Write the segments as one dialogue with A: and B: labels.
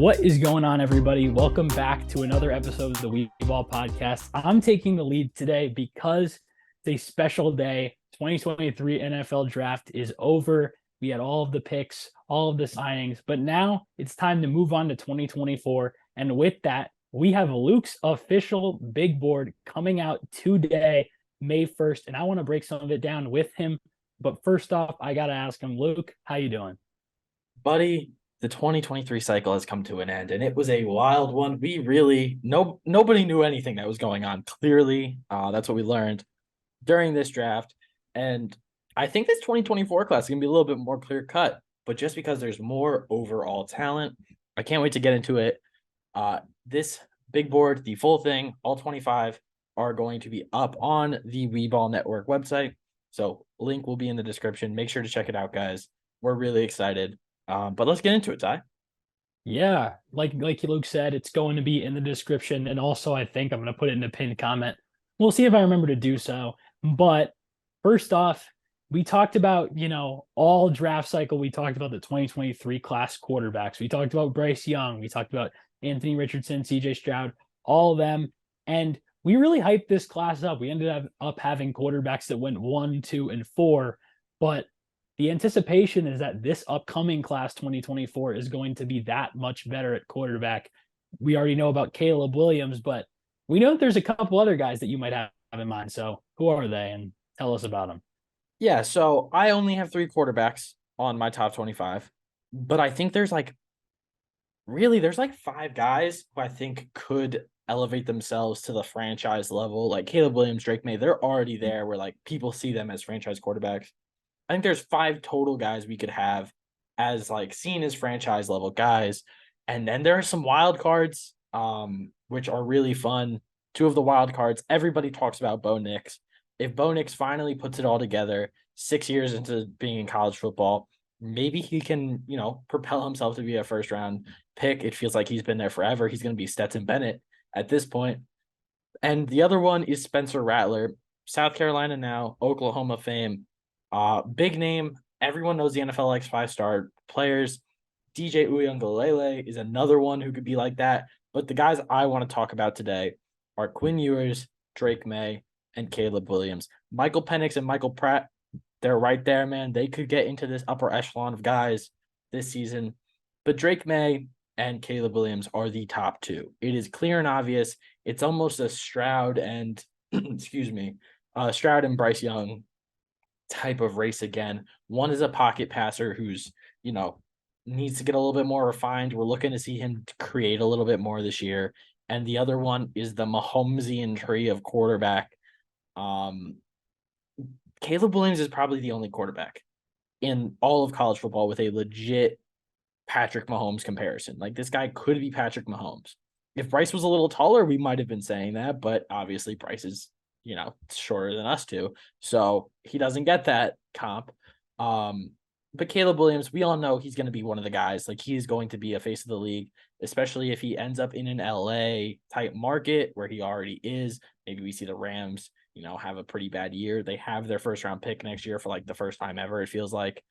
A: What is going on, everybody? Welcome back to another episode of the We Ball Podcast. I'm taking the lead today because it's a special day. 2023 NFL Draft is over. We had all of the picks, all of the signings, but now it's time to move on to 2024. And with that, we have Luke's official big board coming out today, May 1st, and I want to break some of it down with him. But first off, I got to ask him, Luke, how you doing?
B: Buddy, the 2023 cycle has come to an end, and it was a wild one. We really nobody knew anything that was going on. Clearly, that's what we learned during this draft. And I think this 2024 class is gonna be a little bit more clear cut, but just because there's more overall talent, I can't wait to get into it. This big board, the full thing, all 25 are going to be up on the Weeball Network website. So link will be in the description. Make sure to check it out, guys. We're really excited. But let's get into it, Ty.
A: Yeah, like Luke said, it's going to be in the description, and also I think I'm going to put it in a pinned comment. We'll see if I remember to do so. But first off, we talked about, all draft cycle. We talked about the 2023 class quarterbacks. We talked about Bryce Young. We talked about Anthony Richardson, CJ Stroud, all of them. And we really hyped this class up. We ended up having quarterbacks that went 1, 2, and 4. But the anticipation is that this upcoming class 2024 is going to be that much better at quarterback. We already know about Caleb Williams, but we know that there's a couple other guys that you might have in mind. So who are they, and tell us about them?
B: Yeah, so I only have 3 quarterbacks on my top 25, but I think there's like 5 guys who I think could elevate themselves to the franchise level. Like Caleb Williams, Drake May, they're already there where like people see them as franchise quarterbacks. I think there's 5 total guys we could have as like seen as franchise level guys. And then there are some wild cards, which are really fun. 2 of the wild cards, everybody talks about Bo Nix. If Bo Nix finally puts it all together, 6 years into being in college football, maybe he can, propel himself to be a first round pick. It feels like he's been there forever. He's going to be Stetson Bennett at this point. And the other one is Spencer Rattler, South Carolina now, Oklahoma fame. Big name. Everyone knows the NFL likes 5-star players. DJ Uiagalelei is another one who could be like that. But the guys I want to talk about today are Quinn Ewers, Drake May, and Caleb Williams. Michael Penix and Michael Pratt, they're right there, man. They could get into this upper echelon of guys this season. But Drake May and Caleb Williams are the top 2. It is clear and obvious. It's almost a Stroud and Stroud and Bryce Young type of race again. One is a pocket passer who's, needs to get a little bit more refined. We're looking to see him create a little bit more this year. And the other one is the Mahomesian tree of quarterback. Caleb Williams is probably the only quarterback in all of college football with a legit Patrick Mahomes comparison. Like, this guy could be Patrick Mahomes. If Bryce was a little taller, we might have been saying that, but obviously Bryce is shorter than us two. So he doesn't get that comp. But Caleb Williams, we all know he's going to be one of the guys. Like, he's going to be a face of the league, especially if he ends up in an LA type market where he already is. Maybe we see the Rams, have a pretty bad year. They have their first round pick next year for like the first time ever, it feels like.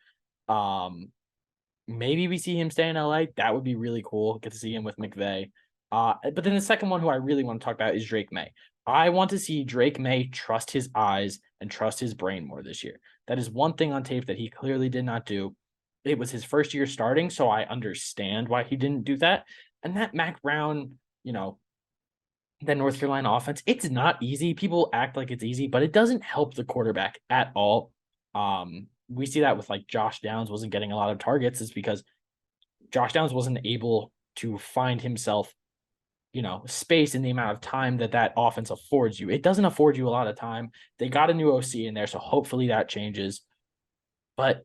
B: Maybe we see him stay in LA. That would be really cool. Get to see him with McVay. But then the second one who I really want to talk about is Drake May. I want to see Drake May trust his eyes and trust his brain more this year. That is one thing on tape that he clearly did not do. It was his first year starting, so I understand why he didn't do that. And that Mac Brown, that North Carolina offense, it's not easy. People act like it's easy, but it doesn't help the quarterback at all. We see that with like Josh Downs wasn't getting a lot of targets. It's because Josh Downs wasn't able to find himself space in the amount of time that offense affords you. It doesn't afford you a lot of time. They got a new OC in there, so hopefully that changes. But,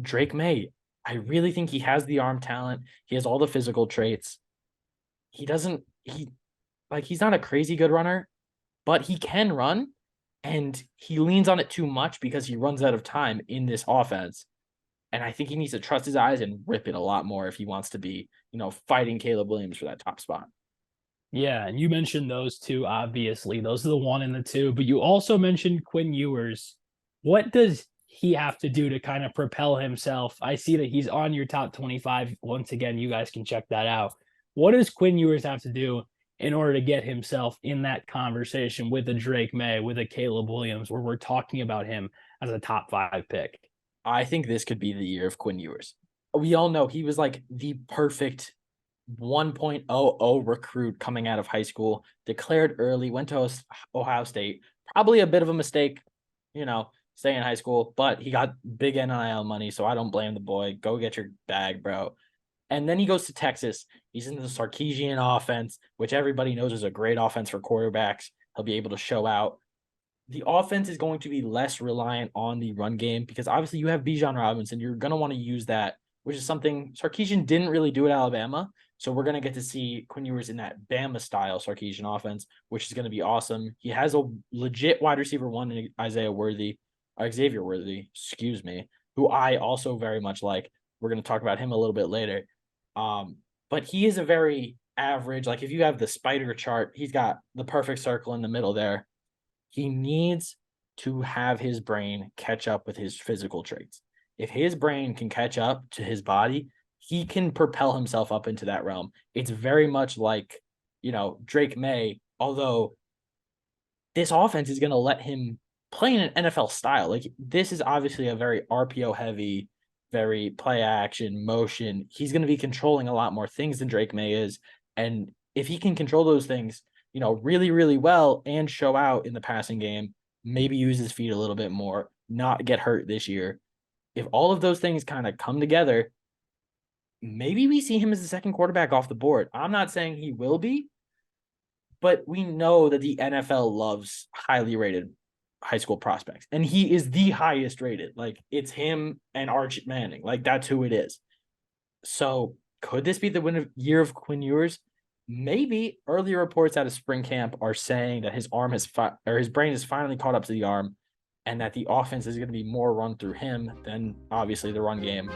B: Drake May, I really think he has the arm talent. He has all the physical traits. He's not a crazy good runner, but he can run, and he leans on it too much because he runs out of time in this offense. And I think he needs to trust his eyes and rip it a lot more if he wants to be, fighting Caleb Williams for that top spot.
A: Yeah, and you mentioned those 2, obviously. Those are the 1 and the 2, but you also mentioned Quinn Ewers. What does he have to do to kind of propel himself? I see that he's on your top 25. Once again, you guys can check that out. What does Quinn Ewers have to do in order to get himself in that conversation with a Drake May, with a Caleb Williams, where we're talking about him as a top 5 pick?
B: I think this could be the year of Quinn Ewers. We all know he was like the perfect 1.00 recruit coming out of high school, declared early, went to Ohio State. Probably a bit of a mistake, staying in high school, but he got big NIL money, so I don't blame the boy. Go get your bag, bro. And then he goes to Texas. He's in the Sarkisian offense, which everybody knows is a great offense for quarterbacks. He'll be able to show out. The offense is going to be less reliant on the run game because obviously you have Bijan Robinson. You're going to want to use that, which is something Sarkisian didn't really do at Alabama. So we're going to get to see Quinn Ewers in that Bama-style Sarkisian offense, which is going to be awesome. He has a legit wide receiver one in Xavier Worthy, excuse me, who I also very much like. We're going to talk about him a little bit later. But he is a very average, like if you have the spider chart, he's got the perfect circle in the middle there. He needs to have his brain catch up with his physical traits. If his brain can catch up to his body, he can propel himself up into that realm. It's very much like, Drake May, although this offense is going to let him play in an NFL style. Like this is obviously a very RPO heavy, very play action motion. He's going to be controlling a lot more things than Drake May is. And if he can control those things, really, really well and show out in the passing game, maybe use his feet a little bit more, not get hurt this year. If all of those things kind of come together, maybe we see him as the second quarterback off the board. I'm not saying he will be, but we know that the NFL loves highly rated high school prospects, and he is the highest rated. Like it's him and Arch Manning. Like that's who it is. So could this be the year of Quinn Ewers? Maybe. Earlier reports out of spring camp are saying that his brain has finally caught up to the arm, and that the offense is going to be more run through him than obviously the run game,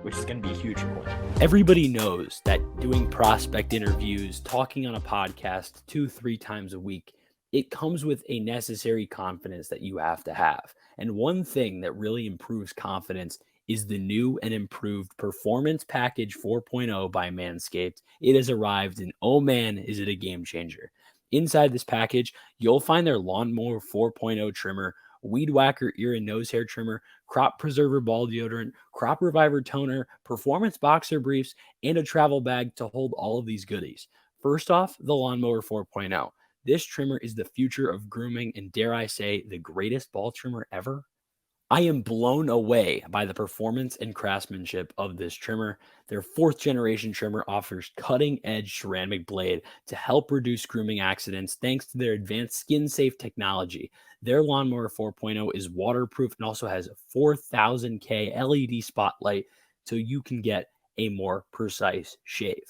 B: which is going to be a huge point.
C: Everybody knows that doing prospect interviews, talking on a podcast 2-3 times a week, it comes with a necessary confidence that you have to have. And one thing that really improves confidence is the new and improved Performance Package 4.0 by Manscaped. It has arrived, and oh man, is it a game changer. Inside this package, you'll find their Lawnmower 4.0 trimmer, Weed Whacker ear and nose hair trimmer, Crop Preserver ball deodorant, Crop Reviver toner, Performance boxer briefs, and a travel bag to hold all of these goodies. First off, the Lawnmower 4.0. This trimmer is the future of grooming and, dare I say, the greatest ball trimmer ever. I am blown away by the performance and craftsmanship of this trimmer. Their 4th generation trimmer offers cutting-edge ceramic blade to help reduce grooming accidents thanks to their advanced skin-safe technology. Their Lawnmower 4.0 is waterproof and also has a 4000K LED spotlight so you can get a more precise shave.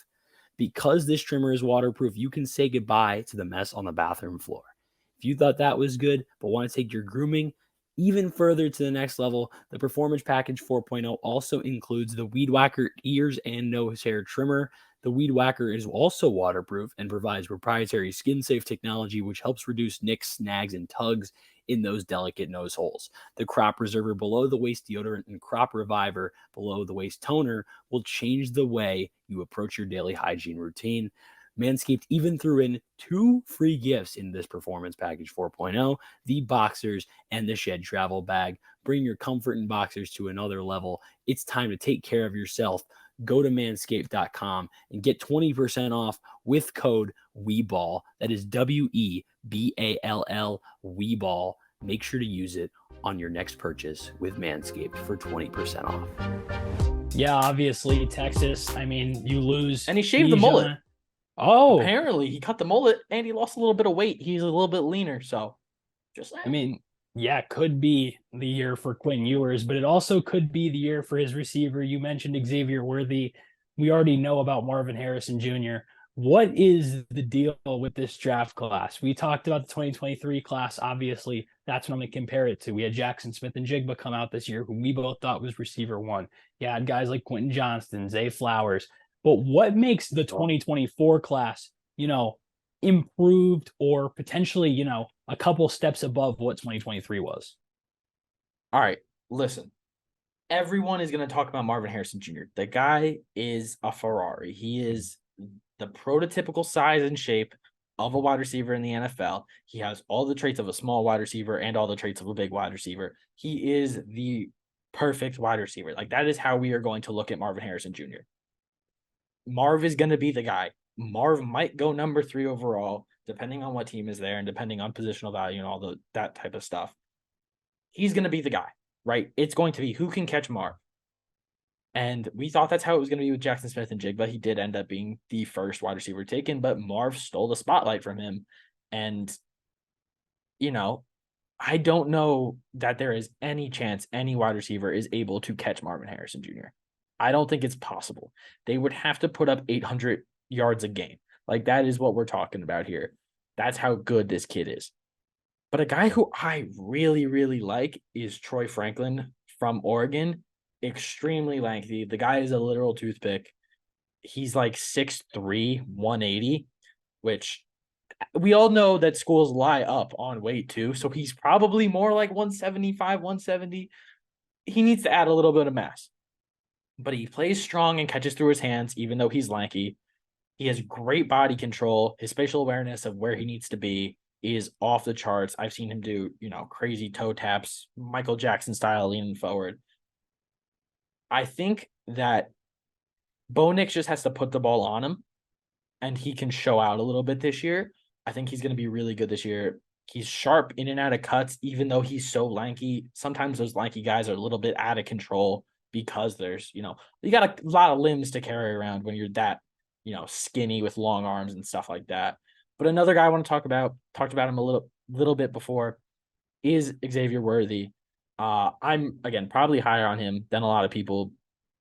C: Because this trimmer is waterproof, you can say goodbye to the mess on the bathroom floor. If you thought that was good but want to take your grooming even further to the next level, the Performance Package 4.0 also includes the Weed Whacker ears and nose hair trimmer. The Weed Whacker is also waterproof and provides proprietary skin-safe technology which helps reduce nicks, snags, and tugs in those delicate nose holes. The Crop Preserver below the waist deodorant and Crop Reviver below the waist toner will change the way you approach your daily hygiene routine. Manscaped even threw in 2 free gifts in this Performance Package 4.0, the boxers and the shed travel bag. Bring your comfort in boxers to another level. It's time to take care of yourself. Go to manscaped.com and get 20% off with code WEBALL. That is WEBALL, WEBALL. Make sure to use it on your next purchase with Manscaped for 20% off.
A: Yeah, obviously Texas. I mean, you lose.
B: And he shaved the mullet.
A: Oh,
B: apparently he cut the mullet and he lost a little bit of weight. He's a little bit leaner, so just saying.
A: I mean, yeah, could be the year for Quinn Ewers, but it also could be the year for his receiver. You mentioned Xavier Worthy. We already know about Marvin Harrison Jr. What is the deal with this draft class? We talked about the 2023 class. Obviously, that's what I'm going to compare it to. We had Jackson Smith and Jigba come out this year, who we both thought was receiver one. You had guys like Quentin Johnston, Zay Flowers. But what makes the 2024 class, improved or potentially, a couple steps above what 2023 was?
B: All right, listen, everyone is going to talk about Marvin Harrison Jr. The guy is a Ferrari. He is the prototypical size and shape of a wide receiver in the NFL. He has all the traits of a small wide receiver and all the traits of a big wide receiver. He is the perfect wide receiver. Like, that is how we are going to look at Marvin Harrison Jr. Marv is going to be the guy. Marv might go number 3 overall, depending on what team is there and depending on positional value and all that type of stuff. He's going to be the guy, right? It's going to be who can catch Marv. And we thought that's how it was going to be with Jackson Smith and Jigba. He did end up being the first wide receiver taken, but Marv stole the spotlight from him. And, I don't know that there is any chance any wide receiver is able to catch Marvin Harrison Jr. I don't think it's possible. They would have to put up 800 yards a game. Like, that is what we're talking about here. That's how good this kid is. But a guy who I really, really like is Troy Franklin from Oregon. Extremely lengthy. The guy is a literal toothpick. He's like 6'3", 180, which we all know that schools lie up on weight too. So he's probably more like 175, 170. He needs to add a little bit of mass. But he plays strong and catches through his hands, even though he's lanky. He has great body control. His spatial awareness of where he needs to be is off the charts. I've seen him do, crazy toe taps, Michael Jackson style, leaning forward. I think that Bo Nix just has to put the ball on him, and he can show out a little bit this year. I think he's going to be really good this year. He's sharp in and out of cuts, even though he's so lanky. Sometimes those lanky guys are a little bit out of control because there's, you got a lot of limbs to carry around when you're that, skinny with long arms and stuff like that. But another guy I want to talked about him a little bit before, is Xavier Worthy. I'm, again, probably higher on him than a lot of people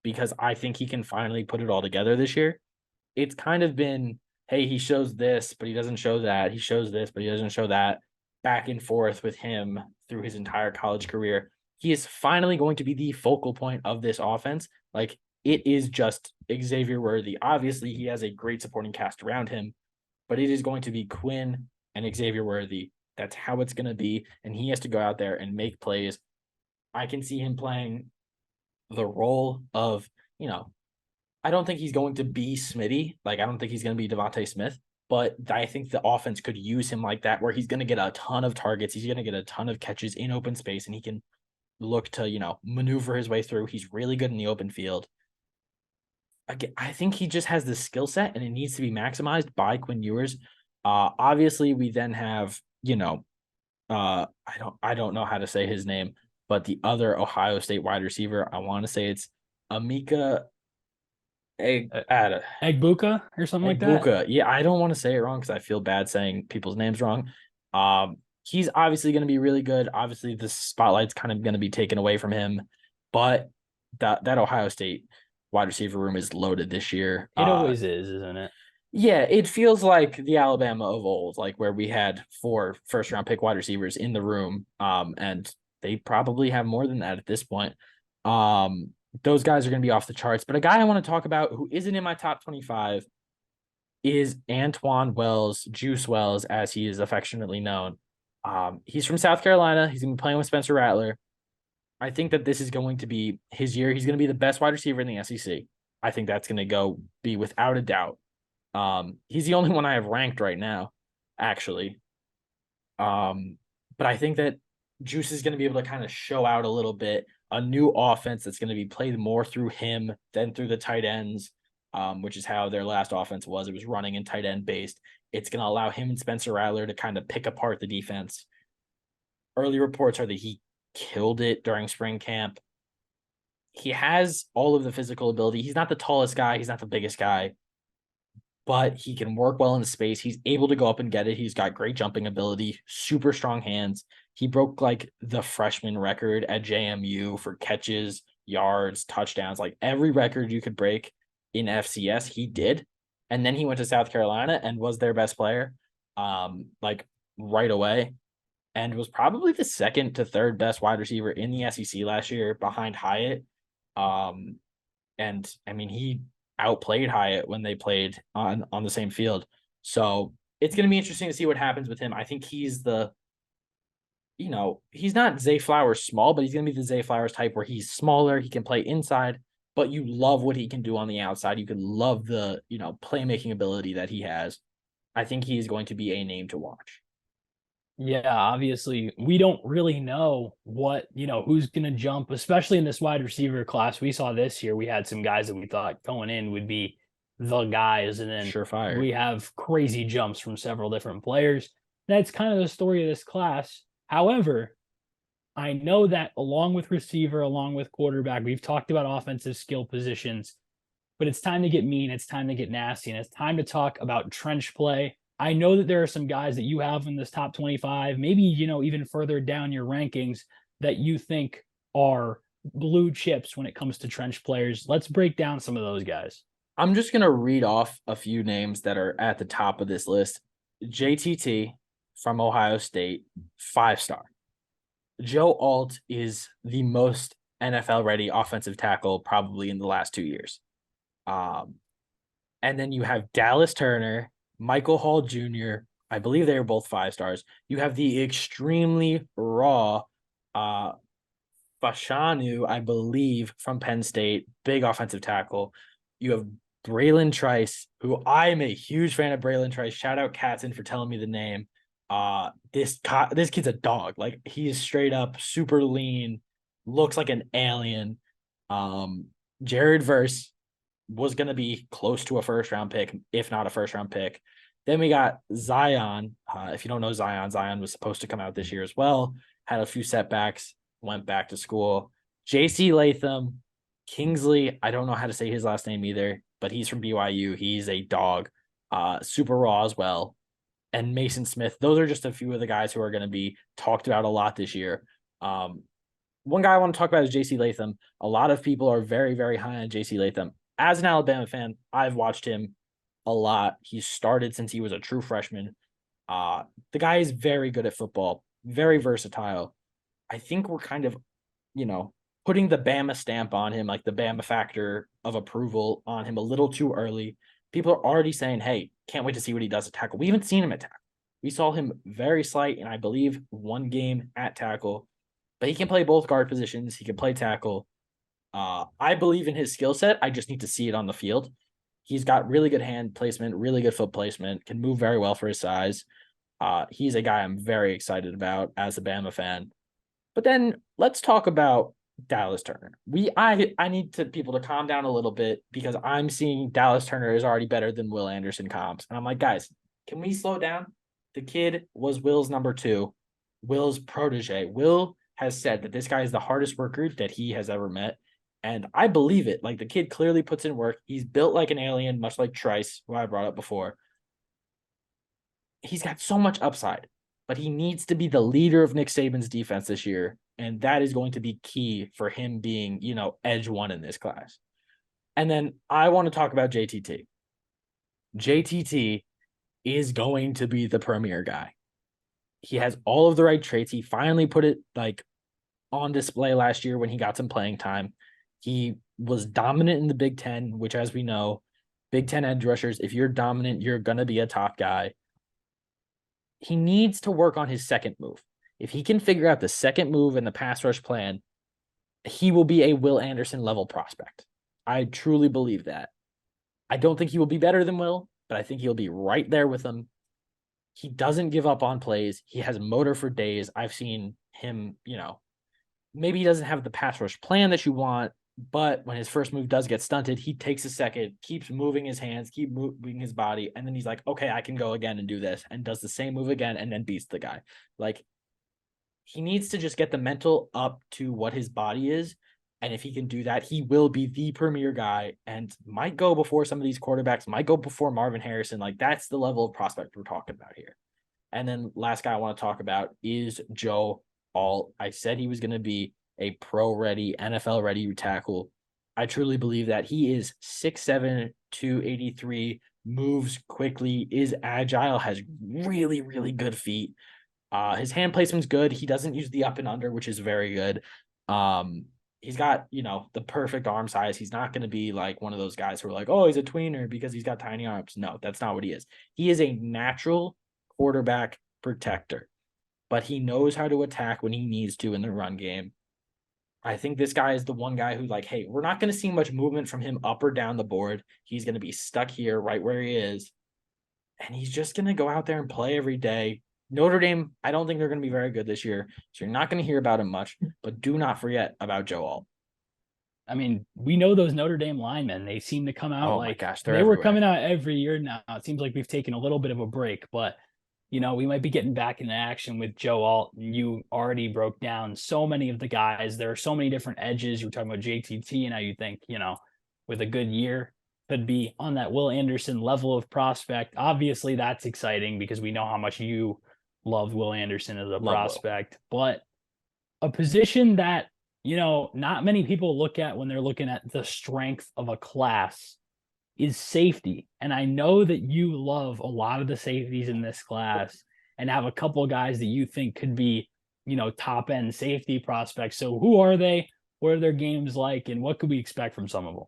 B: because I think he can finally put it all together this year. It's kind of been, hey, he shows this, but he doesn't show that. He shows this, but he doesn't show that. Back and forth with him through his entire college career. He is finally going to be the focal point of this offense. Like, it is just Xavier Worthy. Obviously, he has a great supporting cast around him, but it is going to be Quinn and Xavier Worthy. That's how it's going to be, and he has to go out there and make plays. I can see him playing the role of, I don't think he's going to be Smitty. Like, I don't think he's going to be Devontae Smith, but I think the offense could use him like that, where he's going to get a ton of targets. He's going to get a ton of catches in open space, and he can look to, maneuver his way through. He's really good in the open field. Again, I think he just has the skill set, and it needs to be maximized by Quinn Ewers. Obviously, we then have, I don't know how to say his name, but the other Ohio State wide receiver, I want to say it's Emeka
A: Egbuka or something like that.
B: Yeah, I don't want to say it wrong because I feel bad saying people's names wrong. He's obviously going to be really good. Obviously, the spotlight's kind of going to be taken away from him, but that Ohio State wide receiver room is loaded this year.
C: It always is, isn't it?
B: Yeah, it feels like the Alabama of old, like where we had 4 first-round pick wide receivers in the room, and they probably have more than that at this point. Those guys are going to be off the charts. But a guy I want to talk about who isn't in my top 25 is Antoine Wells, Juice Wells, as he is affectionately known. He's from South Carolina. He's going to be playing with Spencer Rattler. I think that this is going to be his year. He's going to be the best wide receiver in the SEC. I think that's going to be without a doubt. He's the only one I have ranked right now, actually. But I think that Juice is going to be able to kind of show out a little bit. A new offense that's going to be played more through him than through the tight ends, which is how their last offense was. It was running and tight end based. It's going to allow him and Spencer Rattler to kind of pick apart the defense. Early reports are that he killed it during spring camp. He has all of the physical ability. He's not the tallest guy. He's not the biggest guy, but he can work well in space. He's able to go up and get it. He's got great jumping ability, super strong hands. He broke like the freshman record at JMU for catches, yards, touchdowns, like every record you could break in FCS, he did. And then he went to South Carolina and was their best player, like right away, and was probably the second to third best wide receiver in the SEC last year behind Hyatt. And I mean, he outplayed Hyatt when they played on the same field. So it's going to be interesting to see what happens with him. I think he's the, he's not Zay Flowers small, but he's going to be the Zay Flowers type where he's smaller. He can play inside, but you love what he can do on the outside. You can love the, playmaking ability that he has. I think he is going to be a name to watch.
A: Yeah, obviously, we don't really know who's going to jump, especially in this wide receiver class. We saw this year, we had some guys that we thought going in would be the guys, and then
B: Surefire.
A: we have crazy jumps from several different players. That's kind of the story of this class. However, I know that along with receiver, along with quarterback, we've talked about offensive skill positions, but it's time to get mean. It's time to get nasty, and it's time to talk about trench play. I know that there are some guys that you have in this top 25, maybe, even further down your rankings that you think are blue chips when it comes to trench players. Let's break down some of those guys.
B: I'm just going to read off a few names that are at the top of this list. JTT from Ohio State, 5-star. Joe Alt is the most NFL-ready offensive tackle probably in the last 2 years. And then you have Dallas Turner, Michael Hall Jr. I believe they are both 5-stars. You have the extremely raw Fashanu, I believe, from Penn State, big offensive tackle. You have Braylon Trice, who I'm a huge fan of Braylon Trice. Shout out Katzen for telling me the name. This kid's a dog. Like, he is straight up super lean, looks like an alien. Jared Verse was going to be close to a first-round pick, if not a first-round pick. Then we got Zion. If you don't know Zion, Zion was supposed to come out this year as well. Had a few setbacks, went back to school. J.C. Latham, Kingsley, I don't know how to say his last name either, but he's from BYU. He's a dog. Super raw as well. And Mason Smith. Those are just a few of the guys who are going to be talked about a lot this year. One guy I want to talk about is J.C. Latham. A lot of people are very, very high on J.C. Latham. As an Alabama fan, I've watched him a lot. He started since he was a true freshman. The guy is very good at football, very versatile. I think we're kind of, putting the Bama stamp on him, like the Bama factor of approval on him a little too early. People are already saying, hey, can't wait to see what he does at tackle. We haven't seen him at tackle. We saw him very slight in, I believe, one game at tackle. But he can play both guard positions. He can play tackle. I believe in his skill set. I just need to see it on the field. He's got really good hand placement, really good foot placement, can move very well for his size. He's a guy I'm very excited about as a Bama fan. But then let's talk about Dallas Turner. I need people to calm down a little bit because I'm seeing Dallas Turner is already better than Will Anderson comps. And I'm like, guys, can we slow down? The kid was Will's number 2, Will's protege. Will has said that this guy is the hardest worker that he has ever met. And I believe it. Like, the kid clearly puts in work. He's built like an alien, much like Trice, who I brought up before. He's got so much upside, but he needs to be the leader of Nick Saban's defense this year. And that is going to be key for him being, edge one in this class. And then I want to talk about JTT. JTT is going to be the premier guy. He has all of the right traits. He finally put it on display last year when he got some playing time. He was dominant in the Big Ten, which, as we know, Big Ten edge rushers, if you're dominant, you're going to be a top guy. He needs to work on his second move. If he can figure out the second move and the pass rush plan, he will be a Will Anderson level prospect. I truly believe that. I don't think he will be better than Will, but I think he'll be right there with him. He doesn't give up on plays. He has motor for days. I've seen him, maybe he doesn't have the pass rush plan that you want, but when his first move does get stunted, he takes a second, keeps moving his hands, keep moving his body, and then he's like, okay, I can go again and do this, and does the same move again, and then beats the guy. Like, he needs to just get the mental up to what his body is, and if he can do that, he will be the premier guy and might go before some of these quarterbacks, might go before Marvin Harrison. Like, that's the level of prospect we're talking about here. And then last guy I want to talk about is Joe Alt. I said he was going to be a pro-ready, NFL-ready tackle. I truly believe that. He is 6'7", 283, moves quickly, is agile, has really, really good feet. His hand placement's good. He doesn't use the up and under, which is very good. He's got, the perfect arm size. He's not going to be like one of those guys who are like, oh, he's a tweener because he's got tiny arms. No, that's not what he is. He is a natural quarterback protector. but he knows how to attack when he needs to in the run game. I think this guy is the one guy who, like, hey, we're not going to see much movement from him up or down the board. He's going to be stuck here right where he is. And he's just going to go out there and play every day. Notre Dame, I don't think they're going to be very good this year. So you're not going to hear about him much. But do not forget about Joe Alt.
A: I mean, we know those Notre Dame linemen. They seem to come out
B: Oh,
A: like
B: my gosh, they're
A: they were
B: everywhere.
A: coming out every year now. It seems like we've taken a little bit of a break, but we might be getting back into action with Joe Alt. You already broke down so many of the guys. There are so many different edges. You were talking about JTT and how you think, with a good year could be on that Will Anderson level of prospect. Obviously, that's exciting because we know how much you loved Will Anderson as a prospect, but a position that, not many people look at when they're looking at the strength of a class is safety. And I know that you love a lot of the safeties in this class and have a couple of guys that you think could be, top end safety prospects. So who are they? What are their games like? And what could we expect from some of them?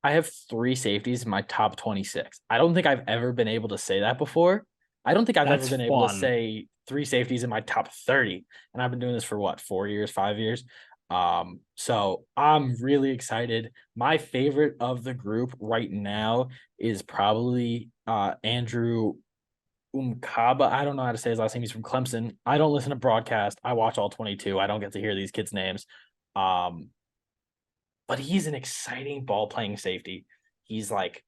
B: I have 3 safeties in my top 26. I don't think I've ever been able to say that before. I don't think I've
A: That's
B: ever been able to
A: fun.
B: say 3 safeties in my top 30. And I've been doing this for what, 4 years, 5 years? So I'm really excited. My favorite of the group right now is probably Andrew Umkaba. I don't know how to say his last name. He's from Clemson. I don't listen to broadcast. I watch all 22. I don't get to hear these kids' names. But he's an exciting ball playing safety. He's like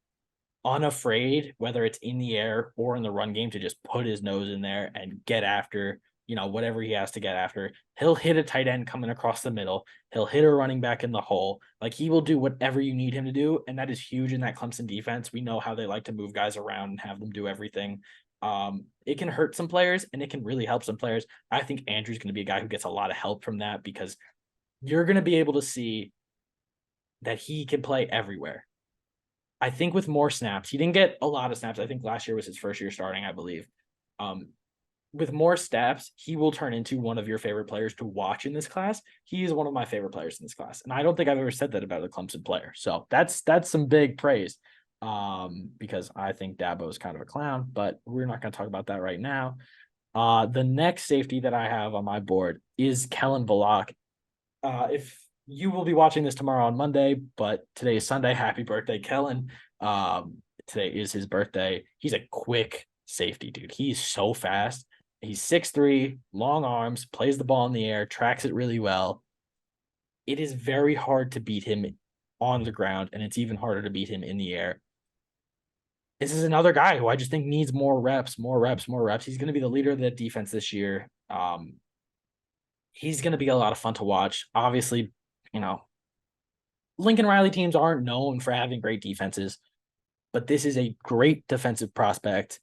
B: unafraid, whether it's in the air or in the run game, to just put his nose in there and get after, whatever he has to get after. He'll hit a tight end coming across the middle. He'll hit a running back in the hole. Like, he will do whatever you need him to do. And that is huge in that Clemson defense. We know how they like to move guys around and have them do everything. It can hurt some players and it can really help some players. I think Andrew's going to be a guy who gets a lot of help from that, because you're going to be able to see that he can play everywhere. I think with more snaps, he didn't get a lot of snaps. I think last year was his first year starting, I believe. With more snaps, he will turn into one of your favorite players to watch in this class. He is one of my favorite players in this class. And I don't think I've ever said that about a Clemson player. So that's some big praise, because I think Dabo is kind of a clown, but we're not going to talk about that right now. The next safety that I have on my board is Kellen Balak. If you will be watching this tomorrow on Monday, but today is Sunday. Happy birthday, Kellen. Today is his birthday. He's a quick safety, dude. He's so fast. He's 6'3", long arms, plays the ball in the air, tracks it really well. It is very hard to beat him on the ground, and it's even harder to beat him in the air. This is another guy who I just think needs more reps. He's going to be the leader of the defense this year. He's going to be a lot of fun to watch. Obviously, Lincoln Riley teams aren't known for having great defenses, but this is a great defensive prospect.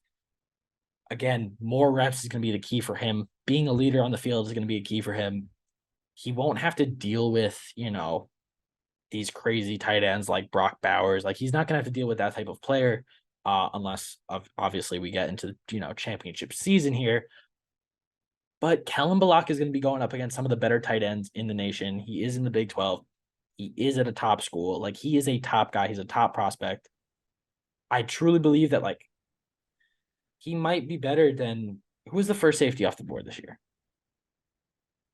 B: Again, more reps is going to be the key for him. Being a leader on the field is going to be a key for him. He won't have to deal with, these crazy tight ends like Brock Bowers. Like, he's not going to have to deal with that type of player, unless obviously we get into, championship season here. But Kellen Balak is going to be going up against some of the better tight ends in the nation. He is in the Big 12. He is at a top school. Like, he is a top guy. He's a top prospect. I truly believe that, like, he might be better than – who was the first safety off the board this year?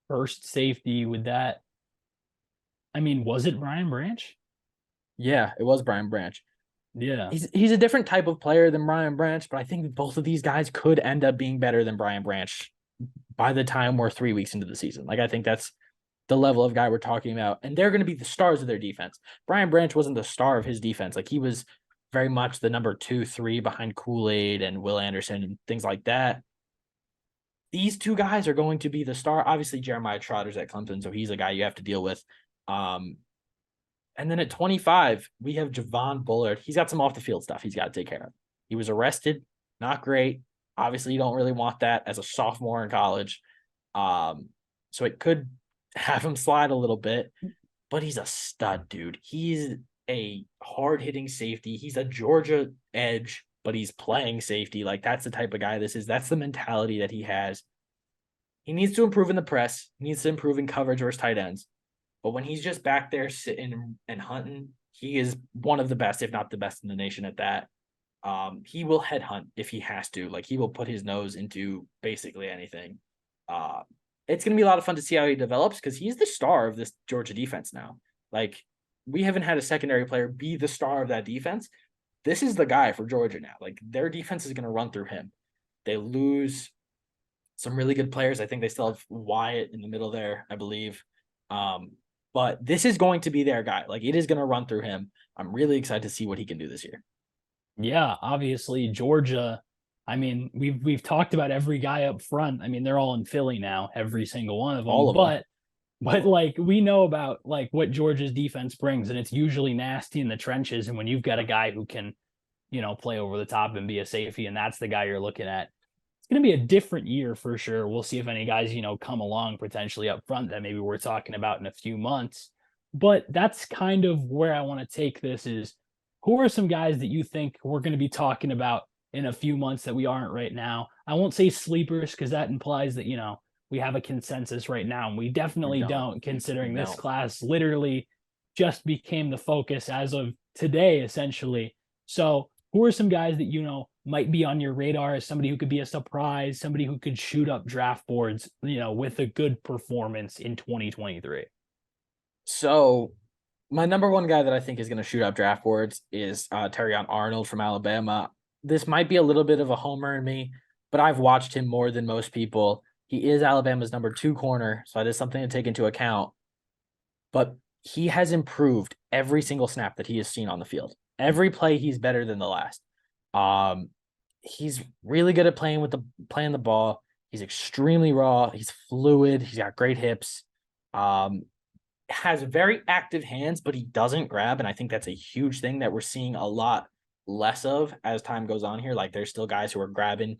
A: First safety with that. I mean, was it Brian Branch?
B: Yeah, it was Brian Branch.
A: Yeah.
B: He's a different type of player than Brian Branch, but I think both of these guys could end up being better than Brian Branch by the time we're 3 weeks into the season. Like, I think that's the level of guy we're talking about, and they're going to be the stars of their defense. Brian Branch wasn't the star of his defense. Like, he was very much the number 2, 3 behind Kool-Aid and Will Anderson and things like that. These two guys are going to be the star. Obviously, Jeremiah Trotter's at Clemson, so he's a guy you have to deal with. And then at 25, we have Javon Bullard. He's got some off-the-field stuff he's got to take care of. He was arrested. Not great. Obviously, you don't really want that as a sophomore in college. So it could have him slide a little bit, but he's a stud, dude. He's a hard-hitting safety. He's a Georgia edge, but he's playing safety. Like, that's the type of guy this is. That's the mentality that he has. He needs to improve in the press. He needs to improve in coverage versus tight ends. But when he's just back there sitting and hunting, he is one of the best, if not the best in the nation at that. He will headhunt if he has to. Like, he will put his nose into basically anything. It's going to be a lot of fun to see how he develops because he's the star of this Georgia defense now. Like, we haven't had a secondary player be the star of that defense. This is the guy for Georgia now. Like, their defense is going to run through him. They lose some really good players. I think they still have Wyatt in the middle there, I believe. But this is going to be their guy. Like, it is going to run through him. I'm really excited to see what he can do this year.
A: Yeah, obviously Georgia. I mean, we've talked about every guy up front. I mean, they're all in Philly now, every single one of them.
B: All of them.
A: But like we know about like what Georgia's defense brings, and it's usually nasty in the trenches. And when you've got a guy who can, play over the top and be a safety, and that's the guy you're looking at, it's going to be a different year for sure. We'll see if any guys, come along potentially up front that maybe we're talking about in a few months. But that's kind of where I want to take this is who are some guys that you think we're going to be talking about in a few months that we aren't right now? I won't say sleepers because that implies that, we have a consensus right now. And we definitely don't, considering this class literally just became the focus as of today, essentially. So who are some guys that, might be on your radar as somebody who could be a surprise, somebody who could shoot up draft boards, with a good performance in 2023?
B: So my number one guy that I think is going to shoot up draft boards is Terrion Arnold from Alabama. This might be a little bit of a homer in me, but I've watched him more than most people. He is Alabama's number 2 corner, so that is something to take into account. But he has improved every single snap that he has seen on the field. Every play, he's better than the last. He's really good at playing the ball. He's extremely raw. He's fluid. He's got great hips. Has very active hands, but he doesn't grab, and I think that's a huge thing that we're seeing a lot less of as time goes on here. Like, there's still guys who are grabbing.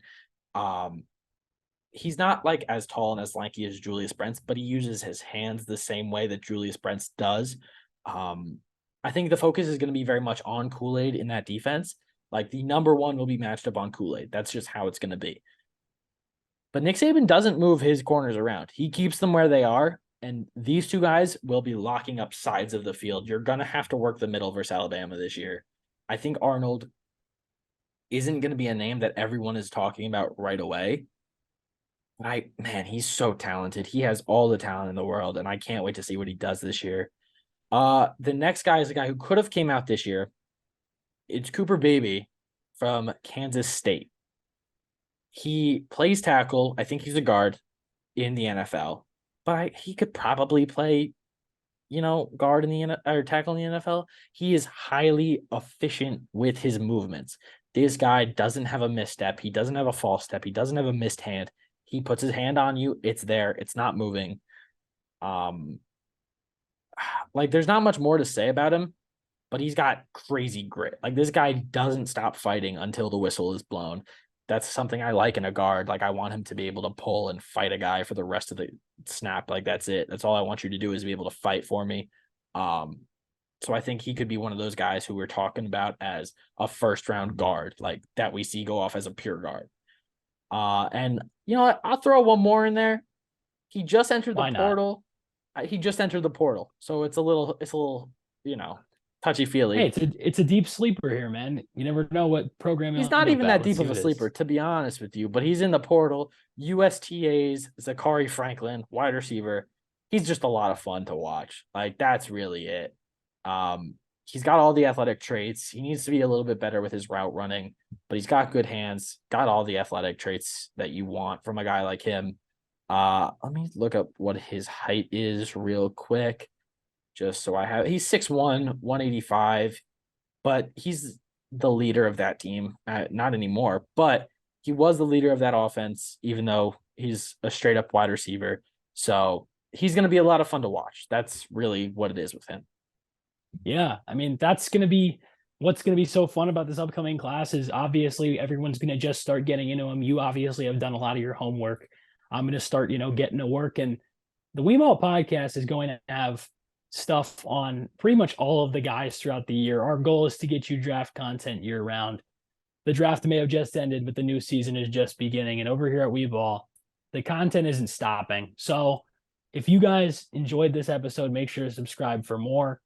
B: He's not like as tall and as lanky as Julius Brents, but he uses his hands the same way that Julius Brents does. I think the focus is going to be very much on Kool-Aid in that defense. Like, the number 1 will be matched up on Kool-Aid. That's just how it's going to be. But Nick Saban doesn't move his corners around. He keeps them where they are, and these 2 guys will be locking up sides of the field. You're going to have to work the middle versus Alabama this year. I think Arnold isn't going to be a name that everyone is talking about right away. Man, he's so talented. He has all the talent in the world, and I can't wait to see what he does this year. The next guy is a guy who could have came out this year. It's Cooper Beebe from Kansas State. He plays tackle. I think he's a guard in the NFL, but he could probably play, guard in the or tackle in the NFL. He is highly efficient with his movements. This guy doesn't have a misstep. He doesn't have a false step. He doesn't have a missed hand. He puts his hand on you. It's there. It's not moving. Like, there's not much more to say about him, but he's got crazy grit. Like, this guy doesn't stop fighting until the whistle is blown. That's something I like in a guard. Like, I want him to be able to pull and fight a guy for the rest of the snap. Like, that's it. That's all I want you to do is be able to fight for me. So I think he could be one of those guys who we're talking about as a first-round guard, like that we see go off as a pure guard. And you know what? I'll throw one more in there. He just entered the portal. He just entered the portal, so it's a little, touchy feely.
A: Hey, it's a deep sleeper here, man. You never know what program.
B: He's not even that deep of a sleeper, to be honest with you. But he's in the portal. USTA's Zachary Franklin, wide receiver. He's just a lot of fun to watch. Like, that's really it. He's got all the athletic traits. He needs to be a little bit better with his route running, but he's got good hands, got all the athletic traits that you want from a guy like him. Let me look up what his height is real quick, just so I have. He's 6'1", 185, but he's the leader of that team. Not anymore, but he was the leader of that offense, even though he's a straight up wide receiver. So he's going to be a lot of fun to watch. That's really what it is with him.
A: Yeah, I mean, that's going to be what's going to be so fun about this upcoming class is obviously everyone's going to just start getting into them. You obviously have done a lot of your homework. I'm going to start, getting to work. And the Weemalt podcast is going to have stuff on pretty much all of the guys throughout the year. Our goal is to get you draft content year round. The draft may have just ended, but the new season is just beginning. And over here at Weeball, the content isn't stopping. So if you guys enjoyed this episode, make sure to subscribe for more.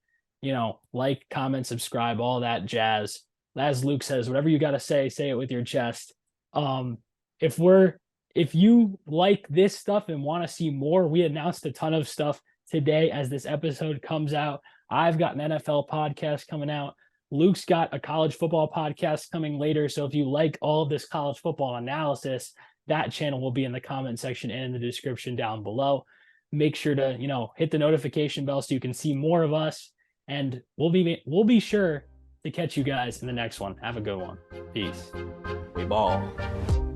A: Like, comment, subscribe, all that jazz. As Luke says, whatever you got to say it with your chest. If we're if you like this stuff and want to see more, we announced a ton of stuff today as this episode comes out. I've got an NFL podcast coming out. Luke's got a college football podcast coming later. So if you like all of this college football analysis, that channel will be in the comment section and in the description down below. Make sure to, hit the notification bell so you can see more of us. And we'll be sure to catch you guys in the next one. Have a good one. Peace.
B: We ball.